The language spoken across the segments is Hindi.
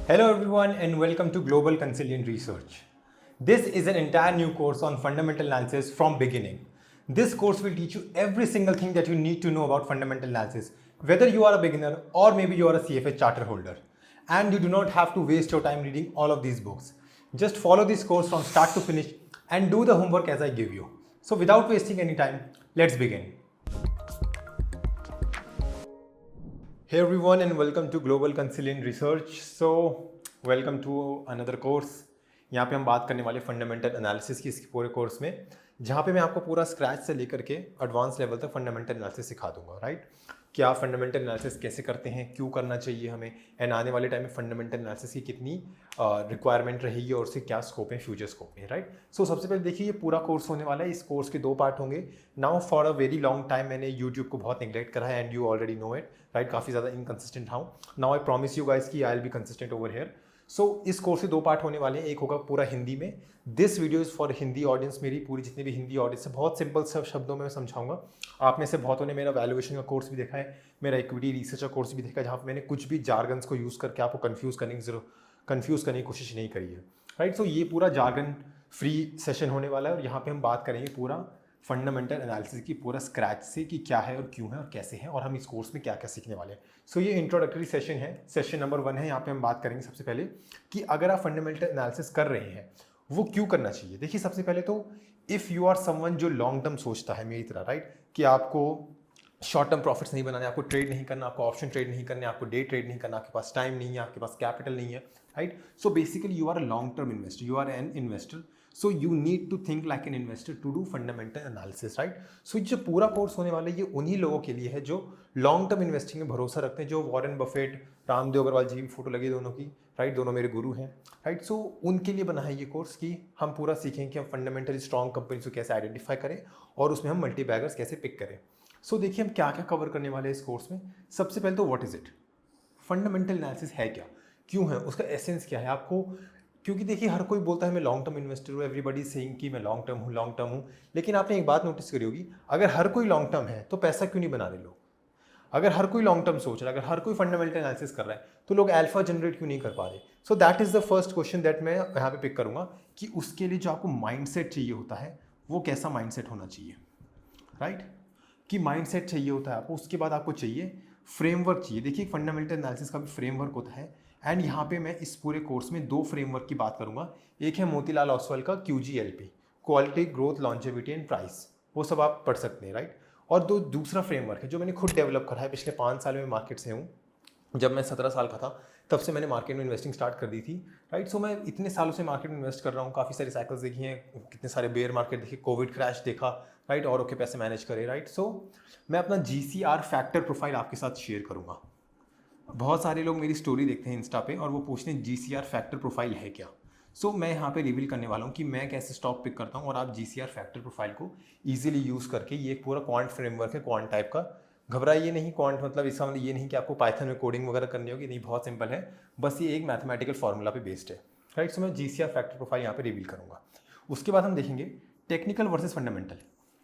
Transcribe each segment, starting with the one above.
Hello everyone and welcome to Global Consilient Research. This is an entire new course on fundamental analysis from beginning. This course will teach you every single thing that you need to know about fundamental analysis, whether you are a beginner or maybe you are a CFA charter holder. And you do not have to waste your time reading all of these books. Just follow this course from start to finish and do the homework as I give you. So without wasting any time, let's begin. Hey everyone and welcome to Global Consilient Research. So welcome to another course. यहाँ पे हम बात करने वाले फंडामेंटल एनालिसिस की इस पूरे कोर्स में, जहाँ पे मैं आपको पूरा स्क्रैच से लेकर के एडवांस लेवल तक फंडामेंटल एनालिसिस सिखा दूंगा, राइट। कि आप फंडामेंटल एनालिसिस कैसे करते हैं, क्यों करना चाहिए हमें, एंड आने वाले टाइम में फंडामेंटल एनालिसिस की कितनी रिक्वायरमेंट रहेगी और उससे क्या स्कोप है, फ्यूचर स्कोप है, राइट। सो सबसे पहले देखिए, ये पूरा कोर्स होने वाला है। इस कोर्स के 2 पार्ट होंगे। Now for a very long time मैंने यूट्यूब को बहुत निगलेक्ट करा है and you already know it, right. काफ़ी ज़्यादा इनकंसिस्टेंट हूँ। Now I promise you guys कि I will be consistent over here. So इस कोर्स के 2 पार्ट होने वाले हैं। एक होगा पूरा हिंदी में। This video is for Hindi audience. मेरी पूरी जितनी भी हिंदी ऑडियंस है, बहुत सिंपल सब शब्दों में मैं समझाऊंगा। आप में से बहुतों ने मेरा वैल्यूएशन का कोर्स भी देखा है, मेरा इक्विटी रिसर्च का कोर्स भी देखा है, जहाँ पर मैंने कुछ भी जार्गन्स को यूज़ करके आपको कन्फ्यूज़ करने की कोशिश नहीं करी है, राइट। सो ये पूरा जार्गन फ्री सेशन होने वाला है और यहाँ पर हम बात करेंगे पूरा फंडामेंटल एनालिसिस की पूरा स्क्रैच से कि क्या है और क्यों है और कैसे है और हम इस कोर्स में क्या क्या सीखने वाले हैं। सो ये इंट्रोडक्टरी सेशन है, सेशन नंबर 1 है। यहाँ पे हम बात करेंगे सबसे पहले कि अगर आप फंडामेंटल एनालिसिस कर रहे हैं वो क्यों करना चाहिए। देखिए, सबसे पहले तो इफ़ यू आर समवन जो लॉन्ग टर्म सोचता है मेरी तरह, राइट, कि आपको शॉर्ट टर्म प्रॉफिट्स नहीं बनाने, आपको ट्रेड नहीं करना, आपको ऑप्शन ट्रेड नहीं करने, आपको डे ट्रेड नहीं करना, आपके पास टाइम नहीं है, आपके पास कैपिटल नहीं है, right. So basically you are a long term investor, you are an investor, so you need to think like an investor to do fundamental analysis, right. So जो पूरा कोर्स होने वाला है ये उन्हीं लोगों के लिए है जो लॉन्ग टर्म इन्वेस्टिंग में भरोसा रखते हैं, जो वॉरेन बफेट, रामदेव अग्रवाल जी की फोटो लगी दोनों की, राइट, दोनों मेरे गुरु हैं, राइट। सो उनके लिए बना है ये कोर्स कि हम पूरा सीखें कि हम फंडामेंटली स्ट्रॉन्ग कंपनीज को कैसे आइडेंटिफाई करें और उसमें हम मल्टी बैगर्स कैसे पिक करें। सो देखिए, हम क्या क्या कवर करने वाले हैं इस कोर्स में। सबसे पहले तो what is it, fundamental analysis है क्या, क्यों है, उसका एसेंस क्या है आपको। क्योंकि देखिए, हर कोई बोलता है मैं लॉन्ग टर्म इन्वेस्टर हूँ, एवरीबडी सेइंग कि मैं लॉन्ग टर्म हूँ, लेकिन आपने एक बात नोटिस करी होगी, अगर हर कोई लॉन्ग टर्म है तो पैसा क्यों नहीं बना रहे लोग। अगर हर कोई लॉन्ग टर्म सोच रहा है, अगर हर कोई फंडामेंटल एनालिसिस कर रहा है, तो लोग अल्फा जनरेट क्यों नहीं कर पा रहे। So that is the first question that मैं यहाँ पे पिक करूँगा कि उसके लिए जो आपको माइंडसेट चाहिए होता है वो कैसा माइंडसेट होना चाहिए, राइट। कि माइंडसेट चाहिए होता है आपको, उसके बाद आपको चाहिए फ्रेमवर्क चाहिए। देखिए, फंडामेंटल एनालिसिस का भी फ्रेमवर्क होता है एंड यहाँ पे मैं इस पूरे कोर्स में 2 फ्रेमवर्क की बात करूँगा। एक है मोतीलाल ओसवाल का QGLP, quality growth longevity and price, वो सब आप पढ़ सकते हैं, राइट। और दूसरा फ्रेमवर्क है जो मैंने खुद डेवलप करा है, पिछले 5 साल में मार्केट से हूँ। जब मैं 17 साल का था तब से मैंने मार्केट में इन्वेस्टिंग स्टार्ट कर दी थी, राइट। सो मैं इतने सालों से मार्केट में इन्वेस्ट कर रहा हूँ, काफ़ी सारी साइकिल्स देखी हैं, कितने सारे बेयर मार्केट देखे, कोविड क्रैश देखा, राइट, और के पैसे मैनेज करे, राइट। सो मैं अपना GCR फैक्टर प्रोफाइल आपके साथ शेयर करूँगा। बहुत सारे लोग मेरी स्टोरी देखते हैं इंस्टा पे और वो पूछते हैं GCR फैक्टर प्रोफाइल है क्या। सो मैं यहाँ पे रिवील करने वाला हूँ कि मैं कैसे स्टॉक पिक करता हूँ और आप GCR फैक्टर प्रोफाइल को ईजिली यूज़ करके, ये एक पूरा क्वांट फ्रेमवर्क है, क्वांट टाइप का। घबराइए नहीं, क्वांट मतलब इसका मतलब ये नहीं कि आपको पाइथन में कोडिंग वगैरह करनी होगी, नहीं, बहुत सिंपल है, बस ये एक मैथमेटिकल फार्मूला पे बेस्ड है, राइट। सो मैं GCR फैक्टर प्रोफाइल यहाँ पे रिवील करूँगा। उसके बाद हम देखेंगे टेक्निकल वर्सेस फंडामेंटल।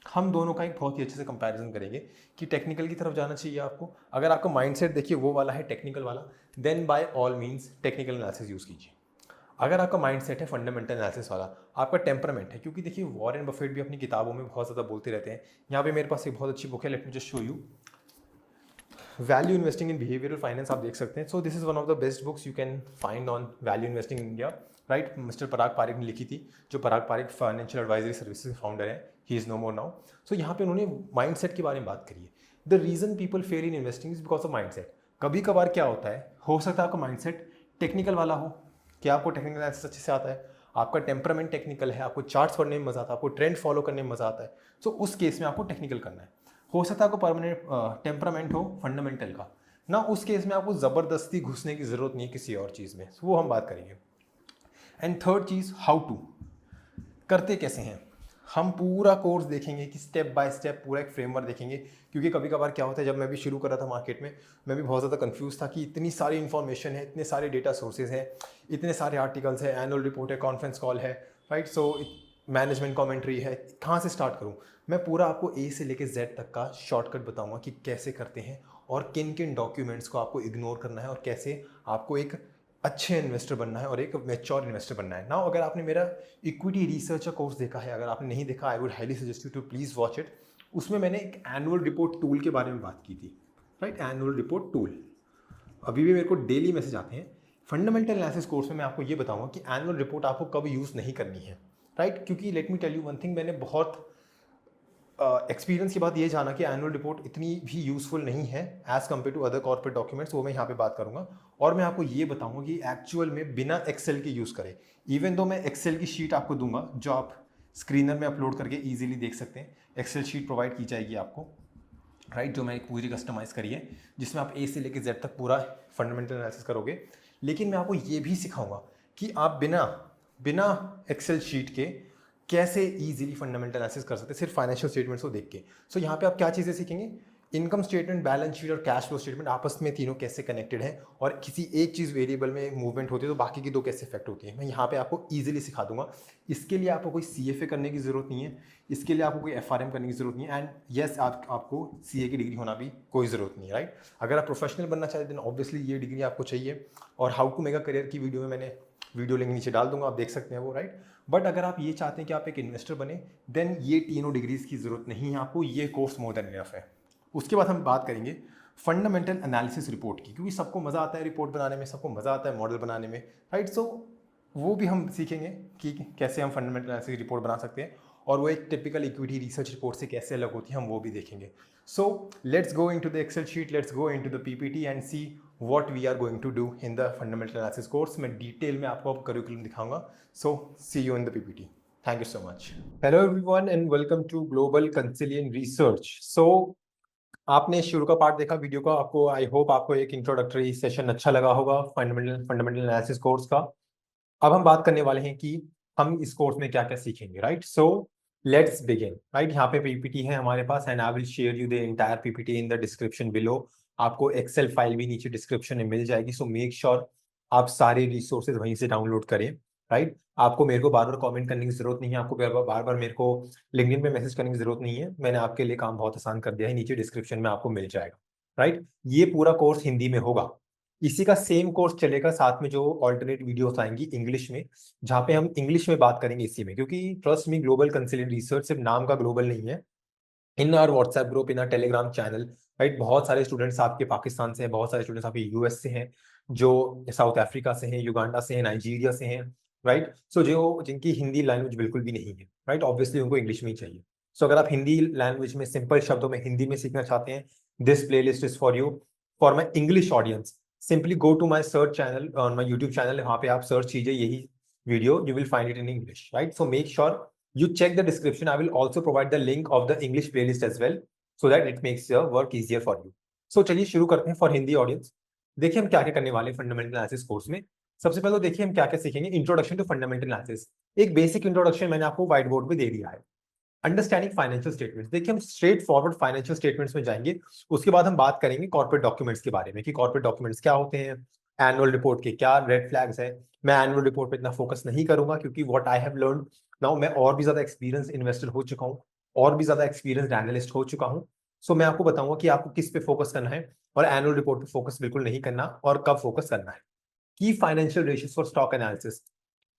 हम दोनों का एक बहुत ही अच्छे से कंपैरिजन करेंगे कि टेक्निकल की तरफ जाना चाहिए आपको। अगर आपका माइंडसेट देखिए वो वाला है, टेक्निकल वाला, then by all means technical analysis use कीजिए। अगर आपका माइंडसेट है फंडामेंटल एनालिसिस वाला, आपका टेम्परामेंट है, क्योंकि देखिए वॉरेन बफेट भी अपनी किताबों में बहुत ज़्यादा बोलते रहते हैं। यहाँ पे मेरे पास एक बहुत अच्छी बुक है, let me just show you, value investing in behavioural finance, आप देख सकते हैं। So this is one of the best books you can find on value investing in India, right. Mister Parag Parikh ने लिखी थी, जो Parag Parikh financial advisory services के फाउंडर हैं, he is no more now. So यहाँ पे उन्होंने माइंडसेट के बारे में बात करी है। The reason people fail in investing is because of mindset. कभी कभार क्या होता है, हो सकता है आपका माइंडसेट टेक्निकल वाला हो कि आपको टेक्निकल एनालिसिस अच्छे से आता है, आपका टेम्परामेंट टेक्निकल है, आपको चार्ट्स पढ़ने में मज़ा आता है, आपको ट्रेंड फॉलो करने में मज़ा आता है। सो उस केस में आपको टेक्निकल करना है। हो सकता है आपको परमानेंट टेम्परामेंट हो फंडामेंटल का ना, उस केस में आपको ज़बरदस्ती घुसने की ज़रूरत नहीं है किसी और चीज़ में, वो हम बात करेंगे। एंड थर्ड चीज़, हाउ टू, करते कैसे हैं। हम पूरा कोर्स देखेंगे कि स्टेप बाय स्टेप पूरा एक फ्रेमवर्क देखेंगे, क्योंकि कभी कभार क्या होता है, जब मैं भी शुरू कर रहा था मार्केट में, मैं भी बहुत ज़्यादा कंफ्यूज था कि इतनी सारी इन्फॉर्मेशन है, इतने सारे डेटा सोर्सेज हैं, इतने सारे आर्टिकल्स हैं, एनुअल रिपोर्ट है, कॉन्फ्रेंस कॉल है, राइट। सो मैनेजमेंट कमेंट्री है, कहाँ से स्टार्ट करूँ। मैं पूरा आपको A से लेकर Z तक का शॉर्टकट बताऊँगा कि कैसे करते हैं और किन किन डॉक्यूमेंट्स को आपको इग्नोर करना है और कैसे आपको एक अच्छे इन्वेस्टर बनना है और एक मैच्योर इन्वेस्टर बनना है। नाउ अगर आपने मेरा इक्विटी रिसर्च कोर्स देखा है, अगर आपने नहीं देखा, I would highly suggest you to please watch it. उसमें मैंने एक एनुअल रिपोर्ट टूल के बारे में बात की थी, राइट? एनुअल रिपोर्ट टूल अभी भी मेरे को डेली मैसेज आते हैं। फंडामेंटल एनालिसिस कोर्स में मैं आपको ये बताऊंगा कि एनुअल रिपोर्ट आपको कब यूज़ नहीं करनी है, राइट? क्योंकि let me tell you one thing, मैंने बहुत एक्सपीरियंस की बात ये जाना कि एनुअल रिपोर्ट इतनी भी यूज़फुल नहीं है as compare to other corporate documents, वो मैं यहाँ पे बात करूँगा। और मैं आपको ये बताऊँगा कि एक्चुअल में बिना एक्सेल के यूज़ करें। इवन दो मैं एक्सेल की शीट आपको दूंगा जो आप स्क्रीनर में अपलोड करके ईजिली देख सकते हैं। एक्सेल शीट प्रोवाइड की जाएगी आपको, राइट? जो मैंने पूरी कस्टमाइज़ करी है, जिसमें आप ए से लेकर जेड तक पूरा फंडामेंटल एनालिसिस करोगे। लेकिन मैं आपको ये भी सिखाऊंगा कि आप बिना बिना एक्सेल शीट के कैसे इजीली फंडामेंटल एनालिसिस कर सकते हैं सिर्फ फाइनेंशियल स्टेटमेंट्स को देख के। सो यहाँ पे आप क्या चीज़ें सीखेंगे? इनकम स्टेटमेंट, बैलेंस शीट और कैश फ्लो स्टेटमेंट आपस में तीनों कैसे कनेक्टेड हैं, और किसी एक चीज़ वेरिएबल में मूवमेंट होती है तो बाकी की दो कैसे इफेक्ट होती है, मैं यहाँ पे आपको इजीली सिखा दूंगा। इसके लिए आपको कोई CFA करने की ज़रूरत नहीं है, इसके लिए आपको कोई FRM करने की ज़रूरत नहीं है, एंड येस आपको CA की डिग्री होना भी कोई ज़रूरत नहीं है, राइट? अगर आप प्रोफेशनल बनना चाहते हैं देन ऑब्वियसली ये डिग्री आपको चाहिए। और how to make a career की वीडियो में मैंने वीडियो लिंक नीचे डाल दूंगा, आप देख सकते हैं वो, राइट? बट अगर आप ये चाहते हैं कि आप एक इन्वेस्टर बने देन ये तीनों डिग्रीज की ज़रूरत नहीं है आपको, ये कोर्स मोर देन इनफ है। उसके बाद हम बात करेंगे फंडामेंटल एनालिसिस रिपोर्ट की, क्योंकि सबको मज़ा आता है रिपोर्ट बनाने में, सबको मज़ा आता है मॉडल बनाने में, राइट? सो वो भी हम सीखेंगे कि कैसे हम फंडामेंटल एनालिसिस रिपोर्ट बना सकते हैं, और वो एक टिपिकल इक्विटी रिसर्च रिपोर्ट से कैसे अलग होती है हम वो भी देखेंगे। So let's go into the Excel sheet, let's go into the PPT and see what we are going to do in the fundamental analysis course. मैं डिटेल में आपको अब करिकुलम दिखाऊंगा। So see you in the PPT। Thank you so much. Hello everyone and welcome to global कंसिलियन research. So आपने शुरू का पार्ट देखा वीडियो का, आपको आई होप आपको एक इंट्रोडक्टरी सेशन अच्छा लगा होगा फंडामेंटल एनालिसिस कोर्स का। अब हम बात करने वाले हैं कि हम इस कोर्स में क्या क्या सीखेंगे, right? So let's begin, right? यहाँ पे PPT है हमारे पास and I will share you the entire PPT in the description below. आपको एक्सेल फाइल भी नीचे डिस्क्रिप्शन में मिल जाएगी, सो मेक श्योर आप सारे रिसोर्सेज वहीं से डाउनलोड करें, राइट? आपको मेरे को बार बार कमेंट करने की जरूरत नहीं है, आपको बार बार मेरे को लिंक्डइन पे मैसेज करने की जरूरत नहीं है, मैंने आपके लिए काम बहुत आसान कर दिया है, नीचे डिस्क्रिप्शन में आपको मिल जाएगा, राइट? ये पूरा कोर्स हिंदी में होगा। इसी का सेम कोर्स चलेगा साथ में जो ऑल्टरनेट वीडियोस आएंगी इंग्लिश में, जहाँ पे हम इंग्लिश में बात करेंगे इसी में, क्योंकि ट्रस्ट मी ग्लोबल कंसिलियन रिसर्च सिर्फ नाम का ग्लोबल नहीं है। In our WhatsApp group, in our Telegram channel, right, बहुत सारे स्टूडेंट्स आपके पाकिस्तान से हैं, बहुत सारे स्टूडेंट्स आपके US से हैं, जो साउथ अफ्रीका से हैं, युगांडा से हैं, नाइजीरिया से हैं, राइट? सो जो जिनकी हिंदी लैंग्वेज बिल्कुल भी नहीं है, राइट, ऑब्वियसली उनको इंग्लिश में ही चाहिए। सो अगर आप हिंदी लैंग्वेज में सिंपल शब्दों में हिंदी में सीखना चाहते हैं, this play is for you, for my English audience. Simply go to my search channel on my YouTube channel, वहाँ पे आप सर्च कीजिए यही video, you will find it in English, right? So make sure you check the description. I will also provide the link of the English playlist as well, so that it makes your work easier for you. So चलिए शुरू करते हैं फॉर हिंदी ऑडियंस। देखिए हम क्या क्या करने वाले हैं फंडामेंटल एनालिसिस कोर्स में। सबसे पहले तो देखिए हम क्या क्या सीखेंगे। इंट्रोडक्शन टू फंडामेंटल एनालिसिस, एक बेसिक इंट्रोडक्शन मैंने आपको व्हाइट बोर्ड पे दे दिया है। अंडरस्टैंडिंग फाइनेंशियल स्टेटमेंट्स, देखिए हम स्ट्रेट फॉरवर्ड फाइनेंशियल स्टेटमेंट्स में जाएंगे। उसके बाद हम बात करेंगे कॉर्पोरेट डॉक्यूमेंट्स के बारे में कि कॉर्पोरेट डॉक्यूमेंट्स क्या होते हैं, एनुअल रिपोर्ट के क्या रेड फ्लैग्स है। मैं एनुअल रिपोर्ट पे इतना फोकस नहीं करूंगा क्योंकि what I have learn now, मैं और भी ज्यादा एक्सपीरियंस इन्वेस्टर हो चुका हूँ, और भी ज्यादा एक्सपीरियंस एनालिस्ट हो चुका हूँ। सो मैं आपको बताऊंगा कि आपको किस पे फोकस करना है और एनुअल रिपोर्ट पे फोकस बिल्कुल नहीं करना, और कब फोकस करना है। की financial ratios for stock analysis,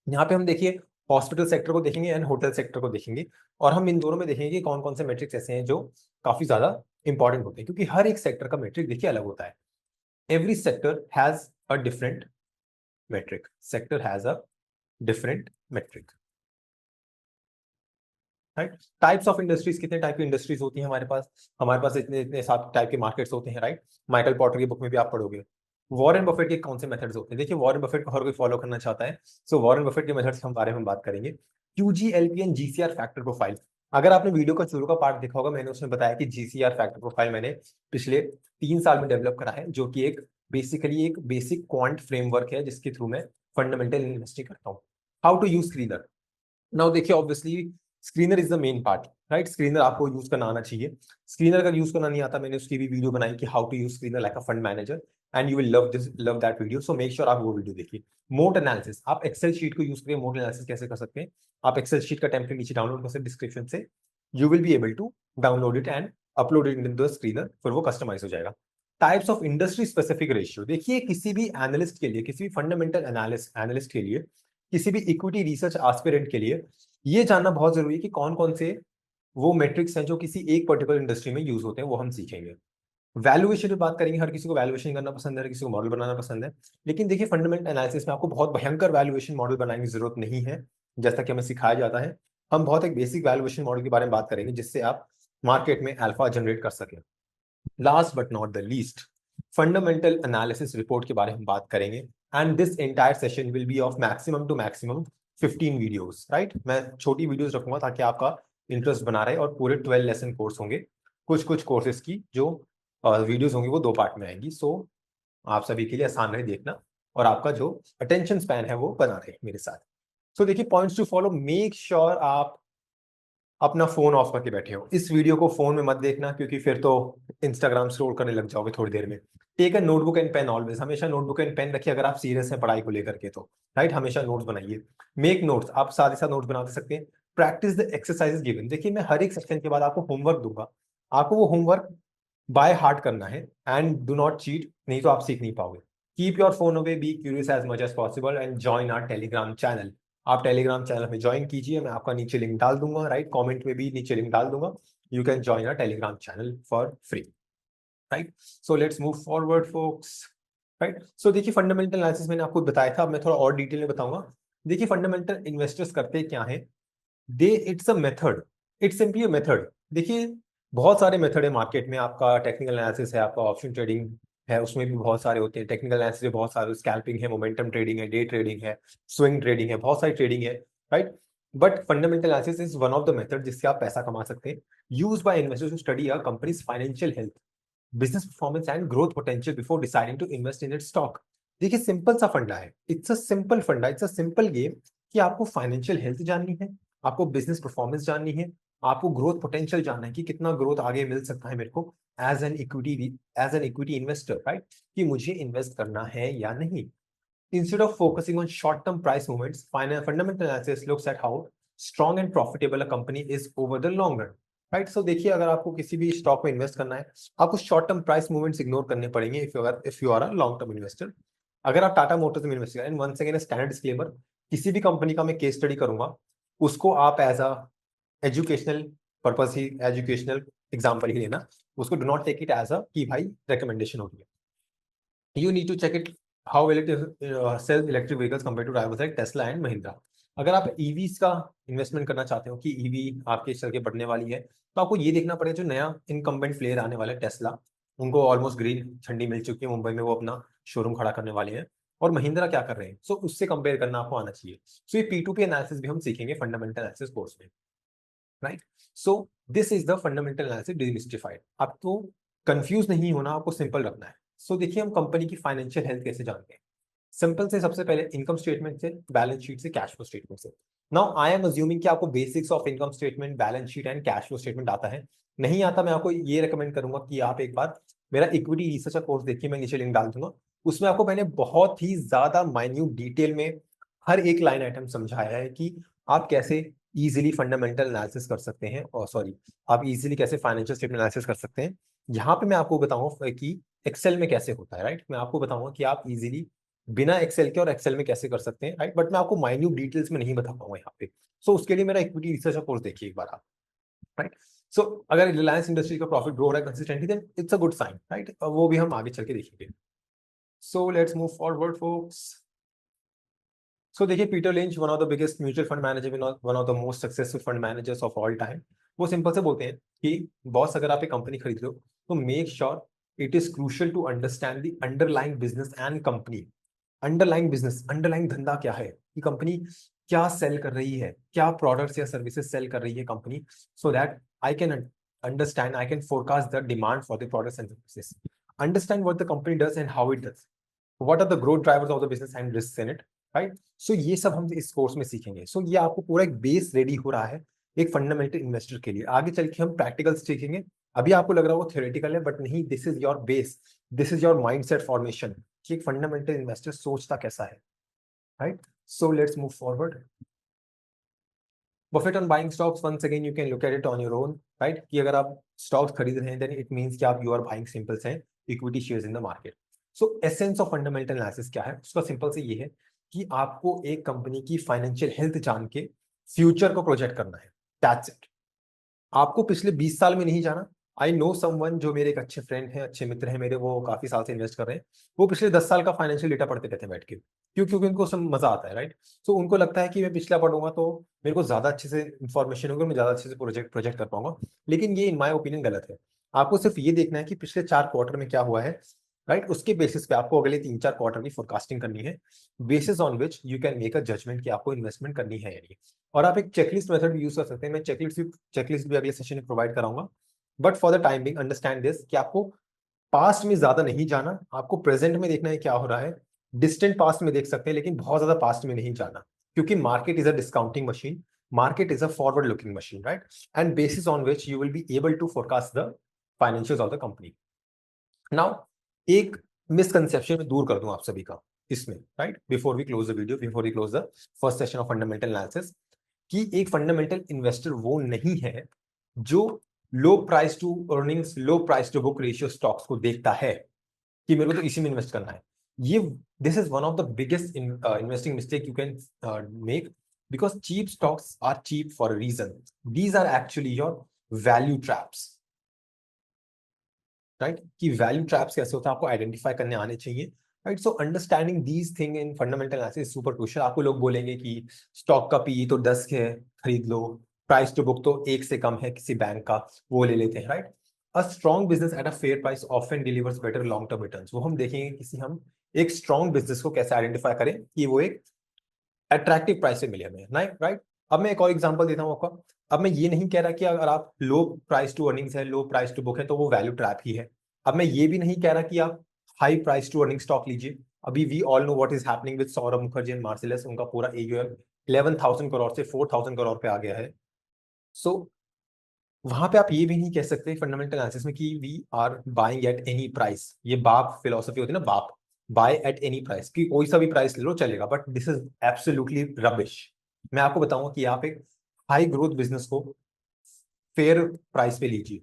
यहाँ पे हम देखिए हॉस्पिटल सेक्टर को देखेंगे एंड होटल सेक्टर को देखेंगे, और हम इन दोनों में देखेंगे कि कौन कौन से मेट्रिक्स ऐसे हैं जो काफी ज्यादा इंपॉर्टेंट होते हैं, क्योंकि हर एक सेक्टर का मेट्रिक देखिए अलग होता है। Every sector has a different metric, sector has a different metric, right? Types of industries, कितने टाइप की इंडस्ट्रीज होती हैं हमारे पास इतने इतने सात टाइप के मार्केट्स होते हैं, राइट? माइकल पॉटर की बुक में भी आप पढ़ोगे। वॉरेन बफेट के कौन से मेथड्स होते हैं, देखिए वॉरेन बफेट को हर कोई फॉलो करना चाहता है, सो वॉरेन बफेट के मेथड्स के बारे में बात करेंगे। QGLP and GCR factor profile, अगर आपने वीडियो का शुरू का पार्ट देखा होगा, मैंने उसमें बताया कि GCR फैक्टर प्रोफाइल मैंने पिछले 3 साल में डेवलप करा है, जो कि एक बेसिकली एक बेसिक क्वांट फ्रेमवर्क है जिसके थ्रू मैं फंडामेंटल इन्वेस्टिंग करता हूँ। How to use screener, now देखिए obviously screener is the main part, right? Screener आपको यूज करना आना चाहिए। स्क्रीनर अगर यूज करना नहीं आता, मैंने उसकी भी वीडियो बनाई कि how to use screener like a fund manager, and you will love that video, so make sure आप वो वीडियो देखिए। मोड एनालिसिस, आप एक्सेल शीट को यूज करिए, मोड एनालिसिस कैसे कर सकते हैं, आप एक्सेल शीट का टेम्पलेट नीचे डाउनलोड कर सकते हैं डिस्क्रिप्शन से, you will be able to download it and upload it in the screener, फिर वो कस्टमाइज हो जाएगा। Types of industry specific ratio. देखिए किसी भी एनालिस्ट के लिए, किसी भी फंडामेंटल एनालिस्ट के लिए, किसी भी इक्विटी रिसर्च एस्पिरेंट के लिए ये जानना बहुत जरूरी है कि कौन कौन से वो मेट्रिक्स हैं जो किसी एक पर्टिकुलर इंडस्ट्री में यूज होते हैं, वो हम सीखेंगे। वैल्यूएशन की बात करेंगे, हर किसी को वैल्यूएशन करना पसंद है, हर किसी को मॉडल बनाना पसंद है। लेकिन देखिए फंडामेंटल एनालिसिस में आपको बहुत भयंकर वैल्यूएशन मॉडल बनाने की जरूरत नहीं है, जैसा कि हमें सिखाया जाता है। हम बहुत एक बेसिक वैल्यूएशन मॉडल के बारे में बात करेंगे जिससे आप मार्केट में अल्फा जनरेट कर सकें। Last but not the least, fundamental analysis report के बारे में बात करेंगे। And this entire session will be of maximum to maximum 15 videos, right. मैं छोटी वीडियोस रखूंगा ताकि आपका इंटरेस्ट बना रहे, और पूरे 12 लेसन कोर्स होंगे। कुछ कुछ कोर्सेज की जो वीडियोस होंगी वो 2 पार्ट में आएंगी। सो आप सभी के लिए आसान रहे देखना, और आपका जो अटेंशन स्पैन है वो बना रहे मेरे साथ। सो देखिए points to follow, make sure आप अपना फोन ऑफ करके बैठे हो। इस वीडियो को फोन में मत देखना, क्योंकि फिर तो इंस्टाग्राम स्क्रॉल करने लग जाओगे थोड़ी देर में। Take a notebook and pen always, हमेशा नोटबुक एंड पेन रखिए अगर आप सीरियस हैं पढ़ाई को लेकर के तो, राइट। हमेशा नोट्स बनाइए। मेक नोट्स, आप साथ ही साथ नोट्स बना सकते हैं। प्रैक्टिस द एक्सरसाइजेस गिवन, देखिए मैं हर एक सेक्शन के बाद आपको होमवर्क दूंगा, आपको वो होमवर्क बाय हार्ट करना है। एंड डू नॉट चीट, नहीं तो आप सीख नहीं पाओगे। Keep your phone away, be curious as much as possible, and join our Telegram channel. आप टेलीग्राम चैनल में ज्वाइन कीजिए, मैं आपका नीचे लिंक डाल दूंगा, राइट। कमेंट में भी नीचे लिंक डाल दूंगा। You can join our Telegram channel for free, right. So let's move forward folks, right. So देखिए फंडामेंटल एनालिसिस मैंने आपको बताया था, अब मैं थोड़ा और डिटेल में बताऊंगा। देखिए फंडामेंटल इन्वेस्टर्स करते क्या है, they it's a method, it's simply a method. देखिए बहुत सारे मेथड है मार्केट में, आपका टेक्निकल एनालिसिस है, आपका ऑप्शन ट्रेडिंग है, उसमें भी बहुत सारे होते हैं। टेक्निकल एनालिसिस में बहुत सारे, स्कैल्पिंग है, मोमेंटम ट्रेडिंग है, डे ट्रेडिंग है, स्विंग ट्रेडिंग है, बहुत सारी ट्रेडिंग है, right. But fundamental analysis is one of the method जिससे आप पैसा कमा सकते हैं। Use by investors to study a company's financial health, business performance and growth potential before deciding to invest in its stock. देखिए सिंपल सा फंडा है, इट्स अ सिंपल फंडा, इट्स अ सिंपल गेम, कि आपको फाइनेंशियल हेल्थ जाननी है, आपको बिजनेस परफॉर्मेंस जाननी है, आपको ग्रोथ पोटेंशियल जानना है कि कितना ग्रोथ आगे मिल सकता है मेरे को as an equity investor, right, कि मुझे इन्वेस्ट करना है या नहीं। Instead of focusing on short-term price movements, fundamental analysis looks at how strong and profitable a company is over the long run. Right. So देखिए अगर आपको किसी भी स्टॉक में इन्वेस्ट करना है, आपको short term price movements ignore करने पड़ेंगे if you are a long term investor. अगर आप टाटा मोटर्स में इन्वेस्ट करें, वंस अगेन स्टैंडर्ड डिस्क्लेमर, किसी भी कंपनी का मैं केस स्टडी करूंगा, उसको आप एज अ एजुकेशनल पर्पस ही, एजुकेशनल एग्जाम्पल ही लेना, उसको do not take it as a कि भाई रिकमेंडेशन हो रही है। You need to check it how will it sells electric vehicles compared to rivals like Tesla and Mahindra. अगर आप ईवीज का इन्वेस्टमेंट करना चाहते हो कि ईवी आपके चल के बढ़ने वाली है, तो आपको ये देखना पड़ेगा जो नया इनकम्बेंट प्लेयर आने वाला है टेस्ला, उनको ऑलमोस्ट ग्रीन झंडी मिल चुकी है, मुंबई में वो अपना शोरूम खड़ा करने वाले हैं। और महिंद्रा क्या कर रहे हैं, सो उससे कंपेयर करना आपको आना चाहिए। सो ये P2P एनालिसिस भी हम सीखेंगे फंडामेंटल एनालिसिस कोर्स में, right. So this is the fundamental analysis demystified. आपको कंफ्यूज नहीं होना, आपको सिंपल रखना है। सो देखिए हम कंपनी की फाइनेंशियल हेल्थ कैसे जानते हैं, सिंपल से, सबसे पहले इनकम स्टेटमेंट से, बैलेंस शीट से, कैश फ्लो स्टेटमेंट से। नाउ आई एम अज्यूमिंग कि आपको basics of income statement, balance sheet and cash flow statement आता है। नहीं आता, मैं आपको ये रेकमेंड करूंगा कि आप एक बार मेरा इक्विटी रिसर्च का कोर्स देखिए, मैं नीचे लिंक डाल दूंगा। उसमें आपको मैंने बहुत ही ज्यादा माइन्यूट डिटेल में हर एक लाइन आइटम समझाया है कि आप कैसे इजीली फंडामेंटल एनालिसिस कर सकते हैं, और सॉरी, आप इजीली कैसे फाइनेंशियल स्टेटमेंट एनालिसिस कर सकते हैं। यहाँ पे मैं आपको बताऊंगा कि एक्सेल में कैसे होता है, राइट। मैं आपको बताऊंगा कि आप इजीली बिना एक्सेल के और एक्सेल में कैसे कर सकते हैं, राइट। बट मैं आपको माइन्यूट डिटेल्स में नहीं बता पाऊंगा यहाँ पे। सो उसके लिए मेरा इक्विटी रिसर्च का कोर्स देखिए एक बार आप, राइट। सो अगर रिलायंस इंडस्ट्री का प्रॉफिट ग्रो हो रहा है consistently, then it's a good sign, right. वो भी हम आगे चल के देखेंगे। So let's move forward folks. So देखिए Peter Lynch, one of the biggest mutual fund manager, one of the most successful fund managers of all time, वो सिंपल से बोलते हैं कि बॉस अगर आप एक कंपनी खरीद रहे हो, तो make sure it is crucial to understand the underlying business and company. Underlying business, underlying धंधा क्या है, कि कंपनी क्या सेल कर रही है, क्या प्रोडक्ट्स या सर्विसेज सेल कर रही है company, so that I can understand, I can forecast the demand for the products and services. Understand what the company does and how it does, what are the growth drivers of the business and risk in it, right. So ये सब हम इस कोर्स में सीखेंगे। सो ये आपको पूरा एक बेस रेडी हो रहा है एक फंडामेंटल इन्वेस्टर के लिए। आगे चल के हम प्रैक्टिकल सीखेंगे। अभी आपको लग रहा है वो थ्योरेटिकल है, बट नहीं, this is your base, this is your mindset formation, कि एक फंडामेंटल इन्वेस्टर सोचता कैसा है, right. So let's move forward. Buffett on buying stocks, once again you can look at it on your own, right, कि अगर आप स्टॉक्स खरीद रहे हैं, देन इट मींस कि आप यू आर बाइंग सिंपल से equity shares in the market. So essence of fundamental analysis क्या है, उसका सिंपल से ये है कि आपको एक कंपनी की फाइनेंशियल हेल्थ जान के फ्यूचर को प्रोजेक्ट करना है। That's it. आपको पिछले 20 साल में नहीं जाना। आई नो समवन, जो मेरे एक अच्छे फ्रेंड हैं, अच्छे मित्र हैं मेरे, वो काफी साल से इन्वेस्ट कर रहे हैं। वो पिछले 10 साल का फाइनेंशियल डेटा पढ़ते रहते हैं बैठ के। क्यों? क्योंकि उनको सब मजा आता है, राइट। सो उनको लगता है कि मैं पिछला पढ़ूंगा तो मेरे को ज्यादा अच्छे से इन्फॉर्मेशन होगी, मैं ज्यादा अच्छे से प्रोजेक्ट प्रोजेक्ट कर पाऊंगा। लेकिन ये इन माई ओपिनियन गलत है। आपको सिर्फ ये देखना है कि पिछले 4 क्वार्टर में क्या हुआ है, राइट। उसके बेसिस पे आपको अगले 3-4 क्वार्टर की फोरकास्टिंग करनी है, basis on which you can make a judgement कि आपको इन्वेस्टमेंट करनी है या नहीं। और आप एक चेकलिस्ट मेथड भी यूज कर सकते हैं। मैं चेकलिस्ट भी अगले सेशन में प्रोवाइड कराऊंगा। But for the time being understand this कि आपको पास्ट में ज्यादा नहीं जाना, आपको प्रेजेंट में देखना है क्या हो रहा है। डिस्टेंट पास्ट में देख सकते हैं लेकिन बहुत ज्यादा पास्ट में नहीं जाना, क्योंकि market is a discounting machine, market is a forward looking machine, right. And basis on which you will be able to forecast the financials of the company. Now एक मिसकंसेप्शन में दूर कर दूं आप सभी का इसमें, right, before we close the video, before we close the first session of fundamental analysis, कि एक फंडामेंटल इन्वेस्टर वो नहीं है जो low price to earnings, low price to book ratio stocks को देखता है कि मेरे को तो इसी में इन्वेस्ट करना है। ये this is one of the biggest investing mistake you can make, because cheap stocks are cheap for a reason. These are actually your value traps, right. कि वैल्यू ट्रैप्स कैसे होता है आपको आइडेंटिफाई करने आने चाहिए, right. So understanding these thing in fundamental analysis super crucial. आपको लोग बोलेंगे कि स्टॉक का पीई तो 10 है, खरीद लो। प्राइस टू बुक तो 1 से कम है किसी बैंक का, वो ले लेते हैं, right. A strong business at a fair price often delivers better long term returns. वो हम देखेंगे किसी, हम एक स्ट्रॉन्ग बिजनेस को कैसे आइडेंटिफाई करें कि वो एक अट्रैक्टिव प्राइस से मिले हमें, राइट। अब मैं एक और एग्जांपल देता हूं आपको। अब मैं ये नहीं कह रहा कि अगर आप लो प्राइस टू अर्निंग्स है, लो प्राइस टू बुक है, तो वो वैल्यू ट्रैप ही है। अब मैं ये भी नहीं कह रहा कि आप high price to earning stock लीजिए। अभी we all know what is happening with Saurabh Mukherjee and Marcellus. उनका पूरा AUM 11,000 करोड़ से 4,000 करोड़ पे आ गया है। सो वहां पे आप ये भी नहीं कह सकते फंडामेंटल एनालिसिस में कि we are buying at any price. ये बाप फिलोसफी होती है ना, बाप, बाय एट एनी प्राइस, कि कोई सा भी प्राइस ले लो चलेगा। But this is absolutely rubbish. मैं आपको बताऊंगा कि आप एक हाई ग्रोथ बिजनेस को फेयर प्राइस पे लीजिए।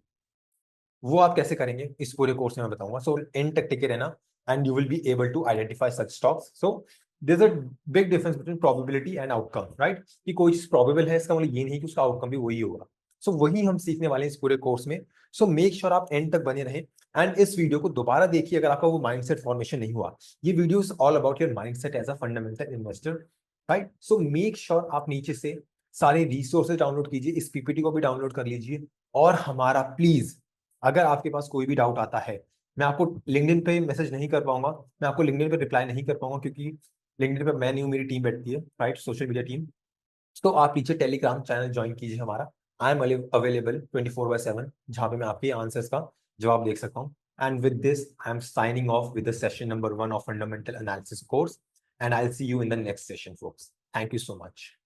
वो आप कैसे करेंगे इस पूरे कोर्स में मैं बताऊंगा। सो एंड तक टिके रहना and you will be able to identify such stocks. So there is a big difference between probability and outcome, right. कि कोई चीज प्रोबेबल है इसका मतलब ये नहीं कि उसका आउटकम भी वही होगा। सो वही हम सीखने वाले हैं इस पूरे कोर्स में। सो मेक श्योर आप एंड तक बने रहें एंड इस वीडियो को दोबारा देखिए अगर आपका वो माइंडसेट फॉर्मेशन नहीं हुआ। ये video is all about your mindset as a fundamental investor, right. So make sure आप नीचे से सारे रिसोर्सेज डाउनलोड कीजिए, इस PPT को भी डाउनलोड कर लीजिए। और हमारा प्लीज, अगर आपके पास कोई भी डाउट आता है, मैं आपको लिंक्डइन पे मैसेज नहीं कर पाऊंगा, मैं आपको लिंक्डइन पे रिप्लाई नहीं कर पाऊंगा, क्योंकि लिंक्डइन पे मैं नहीं हूँ, मेरी टीम बैठती है, राइट, सोशल मीडिया टीम। तो आप नीचे टेलीग्राम चैनल ज्वाइन कीजिए हमारा। आई एम अवेलेबल 24/7, जहाँ पे मैं आपके आंसर्स का जवाब देख सकता हूँ। And with this I am signing off with the session number 1 of fundamental analysis course, and I will see you in the next session, folks. Thank you so much.